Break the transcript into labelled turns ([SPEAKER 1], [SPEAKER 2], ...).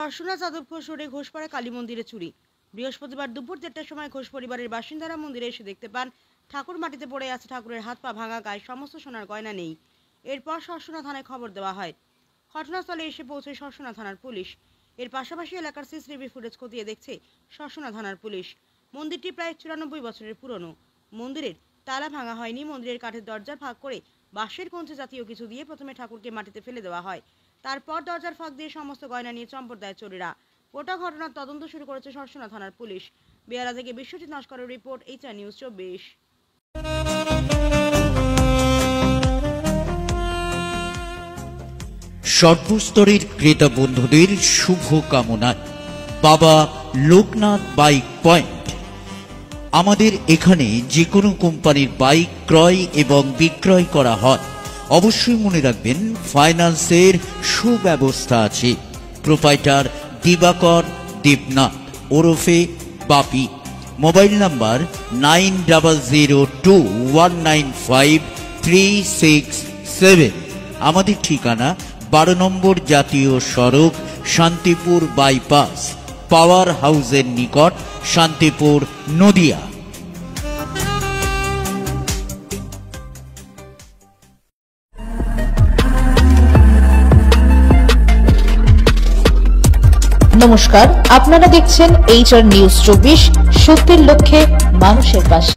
[SPEAKER 1] পার্শ্বনা যাদবঘোষ রোডে ঘোষপাড়া কালী মন্দিরে চুরি। বৃহস্পতিবার দুপুর 4টার সময় ঘোষ পরিবারের বাসিন্দারা মন্দিরে এসে দেখতে পান ঠাকুর মাটিতে পড়ে আছে, ঠাকুরের হাত পা ভাঙা, গায়ে সমস্ত সোনার গয়না নেই। এরপর সরসোনা থানায় খবর দেওয়া হয়। ঘটনাস্থলে এসে পৌঁছয় সরসোনা থানার পুলিশ। এর পাশাপাশি এলাকার সিসিটিভি ফুটেজ খতিয়ে দেখছে সরসোনা থানার পুলিশ। মন্দিরটি প্রায় 94 বছরের পুরনো। মন্দিরের তালা ভাঙা হয়নি। মন্দিরের কাঠের দরজার ফাঁক করে বাঁশের কঞ্চি জাতীয় কিছু দিয়ে প্রথমে ঠাকুরকে মাটিতে ফেলে দেওয়া হয়। তারপর দরজার ফাঁক দিয়ে সমস্ত গয়না নিয়ে চম্পট দেয় চোরেরা। গোটা ঘটনার তদন্ত শুরু করেছে সরসোনা থানার পুলিশ। বেহালা থেকে বিশ্বজিৎ নস্করের রিপোর্ট, HR নিউজ 24।
[SPEAKER 2] সর্বস্তরের ক্রেতা বন্ধুদের শুভ কামনায় বাবা লোকনাথ বাইক পয়েন্ট। আমাদের এখানে যে কোনো কোম্পানির বাইক ক্রয় এবং বিক্রয় করা হয়। অবশ্যই মনে রাখবেন, ফাইন্যান্সের সুব্যবস্থা আছে। প্রোপাইটার দিবাকর দেবনাথ ওরফে বাপি। Mobile number 9002195367। আমাদের ঠিকানা 12 নম্বর জাতীয় সড়ক, শান্তিপুর বাইপাস, পাওয়ার হাউসের নিকট, শান্তিপুর, নদিয়া।
[SPEAKER 3] নমস্কার, আপনারা দেখছেন HR নিউজ 24, সত্যের লক্ষ্যে মানুষের পাশে।